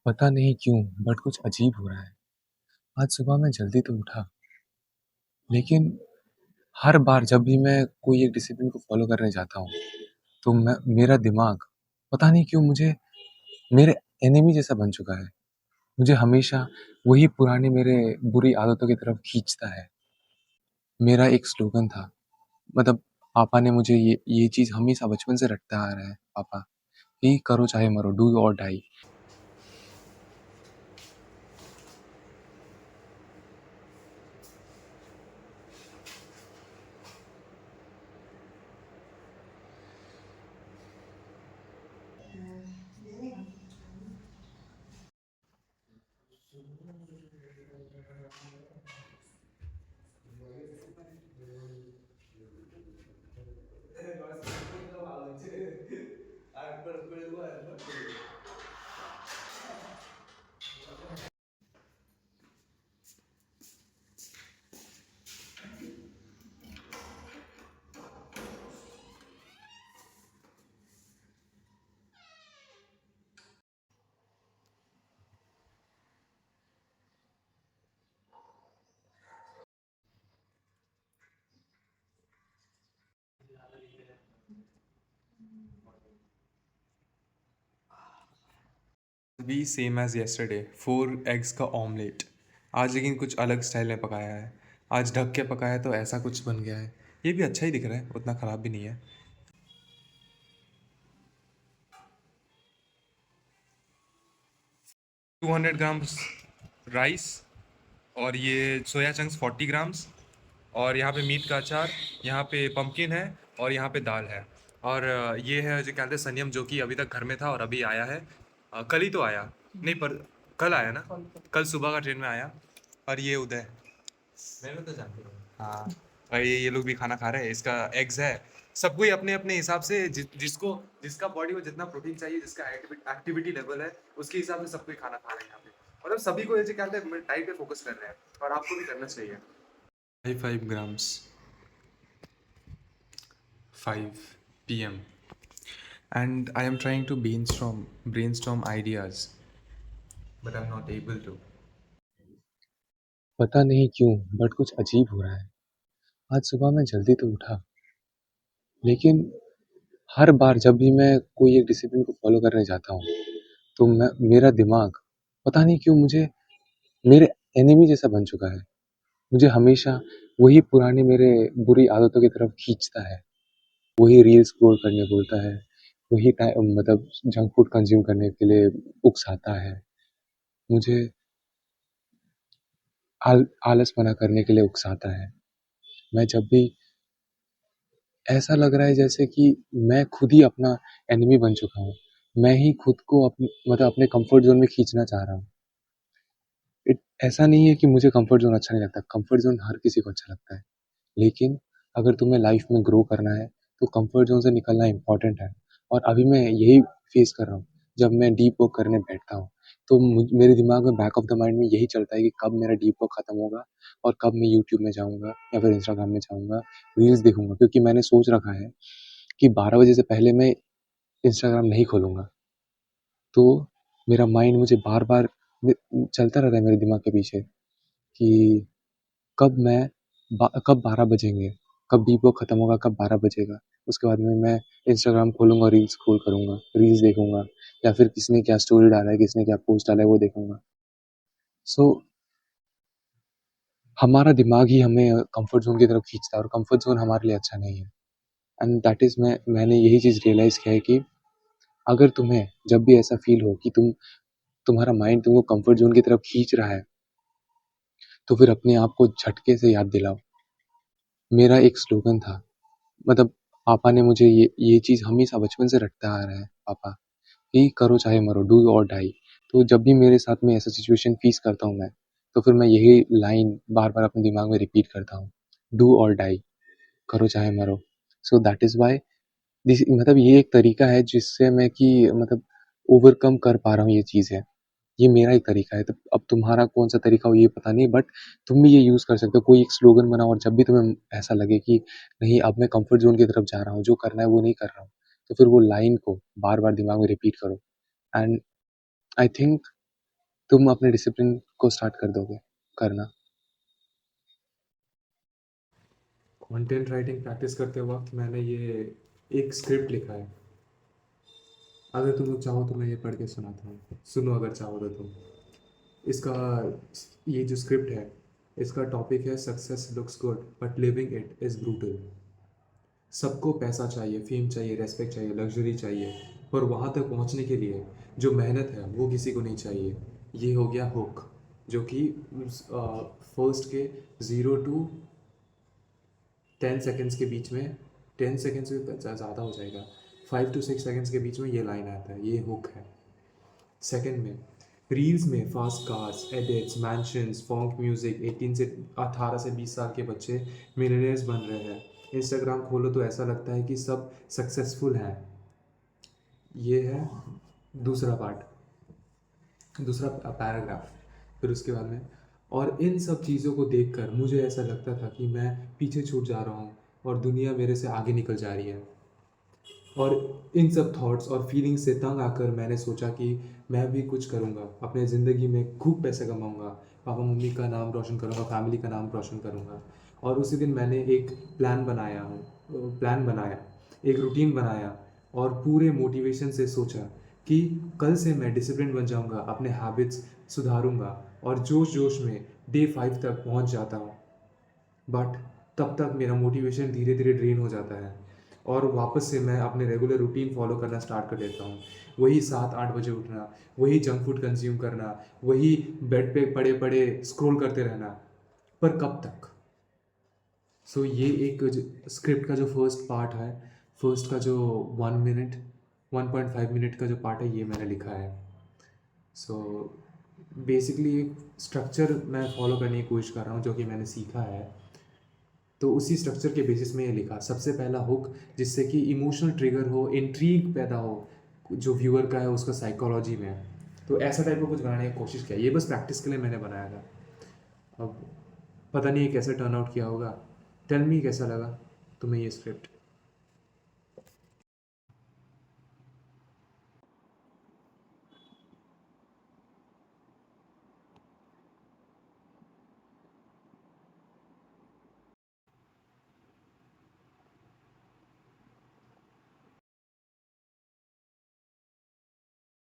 पता नहीं क्यों बट कुछ अजीब हो रहा है। आज सुबह मैं जल्दी तो उठा, लेकिन हर बार जब भी मैं कोई एक डिसिप्लिन को फ़ॉलो करने जाता हूँ, तो मेरा दिमाग पता नहीं क्यों मुझे मेरे एनिमी जैसा बन चुका है। मुझे हमेशा वही पुरानी मेरे बुरी आदतों की तरफ खींचता है। मेरा एक स्लोगन था, मतलब पापा ने मुझे ये चीज़ हमेशा बचपन से रटता आ रहा है पापा, कि करो चाहे मरो, डू और डाई। भी सेम एज येस्टरडे 4 एग्स का ऑमलेट। आज लेकिन कुछ अलग स्टाइल में पकाया है। आज ढक के पकाया तो ऐसा कुछ बन गया है। ये भी अच्छा ही दिख रहा है, उतना ख़राब भी नहीं है। 200 ग्राम्स राइस, और ये सोया चंक्स 40 ग्राम्स, और यहाँ पे मीट का अचार, यहाँ पे पम्पकिन है, और यहाँ पे दाल है। और ये है जो कहते हैं सनियम, जो कि अभी तक घर में था और अभी आया है। कल ही तो आया, नहीं पर कल आया ना, कल सुबह का ट्रेन में आया। और ये उदय, मैंने तो जानते हो। हाँ, और ये लोग भी खाना खा रहे हैं। इसका एग्स है। सबको ही अपने अपने हिसाब से जिसको जिसका बॉडी को जितना प्रोटीन चाहिए, जिसका एक्टिविटी लेवल है, उसके हिसाब से सबको ही खाना खा रहे हैं यहाँ पे। मतलब सभी को ये क्या कहते हैं, डाइट पे फोकस कर रहे हैं, और आपको भी करना चाहिए। 5 grams, 5 p.m. and I am trying to brainstorm ideas, but I'm not able to. पता नहीं क्यों बट कुछ अजीब हो रहा है। आज सुबह मैं जल्दी तो उठा, लेकिन हर बार जब भी मैं कोई एक डिसिप्लिन को फ़ॉलो करने जाता हूँ, तो मेरा दिमाग पता नहीं क्यों मुझे मेरे एनिमी जैसा बन चुका है। मुझे हमेशा वही पुरानी मेरे बुरी आदतों की तरफ खींचता है। वही रील्स स्क्रॉल करने बोलता है, वही मतलब जंक फूड कंज़्यूम करने के लिए उकसाता है। मुझे आलसपना करने के लिए उकसाता है। मैं जब भी ऐसा लग रहा है जैसे कि मैं खुद ही अपना एनिमी बन चुका हूँ। मैं ही खुद को मतलब अपने कंफर्ट ज़ोन में खींचना चाह रहा हूँ। ऐसा नहीं है कि मुझे कंफर्ट ज़ोन अच्छा नहीं लगता, कंफर्ट ज़ोन हर किसी को अच्छा लगता है। लेकिन अगर तुम्हें लाइफ में ग्रो करना है, तो कंफर्ट ज़ोन से निकलना इम्पोर्टेंट है। और अभी मैं यही फेस कर रहा हूँ। जब मैं डीप वर्क करने बैठता हूँ, तो मेरे दिमाग में बैक ऑफ द माइंड में यही चलता है कि कब मेरा डीप वर्क खत्म होगा और कब मैं यूट्यूब में जाऊँगा या फिर इंस्टाग्राम में जाऊँगा, रील्स देखूँगा, क्योंकि मैंने सोच रखा है कि 12 बजे से पहले मैं इंस्टाग्राम नहीं खोलूँगा। तो मेरा माइंड मुझे बार-बार चलता रहता है मेरे दिमाग के पीछे कि कब मैं कब 12 बजेंगे, कब डीप वर्क खत्म होगा, कब 12 बजेगा। उसके बाद में मैं इंस्टाग्राम खोलूँगा, रील्स स्क्रॉल करूँगा, रील्स देखूँगा, या फिर किसने क्या स्टोरी डाला है, किसने क्या पोस्ट डाला है, वो देखूँगा। सो हमारा दिमाग ही हमें कंफर्ट ज़ोन की तरफ खींचता है, और कंफर्ट ज़ोन हमारे लिए अच्छा नहीं है। एंड दैट इज़ मैंने यही चीज़ रियलाइज़ किया है कि अगर तुम्हें जब भी ऐसा फ़ील हो कि तुम्हारा माइंड तुमको कंफर्ट ज़ोन की तरफ खींच रहा है, तो फिर अपने आप को झटके से याद दिलाओ। मेरा एक स्लोगन था, मतलब पापा ने मुझे ये चीज़ हमेशा बचपन से रटता आ रहा है पापा, कि करो चाहे मरो, डू और डाई। तो जब भी मेरे साथ में ऐसा सिचुएशन फेस करता हूँ मैं, तो फिर मैं यही लाइन बार-बार अपने दिमाग में रिपीट करता हूँ, डू और डाई, करो चाहे मरो। So that is why this, मतलब ये एक तरीका है जिससे मैं कि मतलब ओवरकम कर पा रहा हूँ ये चीज़ें। ये मेरा एक तरीका है, तो अब तुम्हारा कौन-सा तरीका हो ये पता नहीं, बट तुम भी ये यूज़ कर सकते हो। कोई एक स्लोगन बनाओ, और जब भी तुम्हें ऐसा लगे कि नहीं, अब मैं कम्फर्ट ज़ोन की तरफ जा रहा हूँ, जो करना है वो नहीं कर रहा हूँ, तो फिर वो लाइन को बार-बार दिमाग में रिपीट करो। एंड आई थिंक तुम अपने डिसिप्लिन को स्टार्ट कर दोगे करना। कंटेंट राइटिंग प्रैक्टिस करते वक्त मैंने ये एक स्क्रिप्ट लिखा है। अगर तुम लोग चाहो तो मैं ये पढ़ के सुनाता हूँ, सुनो अगर चाहो तो तुम। इसका ये जो स्क्रिप्ट है, इसका टॉपिक है success looks good but living it is brutal. सबको पैसा चाहिए, फेम चाहिए, रेस्पेक्ट चाहिए, लग्जरी चाहिए, पर वहाँ तक पहुँचने के लिए जो मेहनत है वो किसी को नहीं चाहिए। ये हो गया हुक, जो कि फर्स्ट के 0 to 10 सेकेंड्स के बीच में, 10 सेकेंड्स से ज़्यादा हो जाएगा, 5 to 6 सेकेंड्स के बीच में ये लाइन आता है, ये हुक है। सेकंड में, रील्स में fast cars, edits, mansions, phonk music, 18 से 20 साल के बच्चे मिलियनेयर्स बन रहे हैं। इंस्टाग्राम खोलो तो ऐसा लगता है कि सब सक्सेसफुल हैं। ये है दूसरा पार्ट, दूसरा पैराग्राफ। फिर उसके बाद में, और इन सब चीज़ों को देखकर मुझे ऐसा लगता था कि मैं पीछे छूट जा रहा हूँ और दुनिया मेरे से आगे निकल जा रही है। और इन सब थॉट्स और फीलिंग्स से तंग आकर मैंने सोचा कि मैं भी कुछ करूँगा अपने ज़िंदगी में, खूब पैसे कमाऊँगा, पापा मम्मी का नाम रोशन करूँगा, फैमिली का नाम रोशन करूँगा। और उसी दिन मैंने एक प्लान बनाया, एक रूटीन बनाया और पूरे मोटिवेशन से सोचा कि कल से मैं डिसिप्लिन बन जाऊँगा, अपने हैबिट्स सुधारूँगा और जोश जोश में डे 5 तक पहुँच जाता हूँ। बट तब तक मेरा मोटिवेशन धीरे धीरे ड्रेन हो जाता है और वापस से मैं अपने रेगुलर रूटीन फॉलो करना स्टार्ट कर देता हूँ। वही 7-8 बजे उठना, वही जंक फूड कंज्यूम करना, वही बेड पे पड़े पड़े स्क्रॉल करते रहना। पर कब तक? सो ये एक स्क्रिप्ट का जो फर्स्ट पार्ट है, फर्स्ट का जो 1 मिनट 1.5 मिनट का जो पार्ट है, ये मैंने लिखा है। सो बेसिकली एक स्ट्रक्चर मैं फॉलो करने की कोशिश कर रहा हूँ जो कि मैंने सीखा है। तो उसी स्ट्रक्चर के बेसिस में ये लिखा। सबसे पहला हुक, जिससे कि इमोशनल ट्रिगर हो, इंट्रीग पैदा हो जो व्यूअर का है उसका साइकोलॉजी में। तो ऐसा टाइप का कुछ बनाने की कोशिश किया, ये बस प्रैक्टिस के लिए मैंने बनाया था। अब पता नहीं ये कैसे टर्न आउट किया होगा। टेल मी कैसा लगा तुम्हें ये स्क्रिप्ट।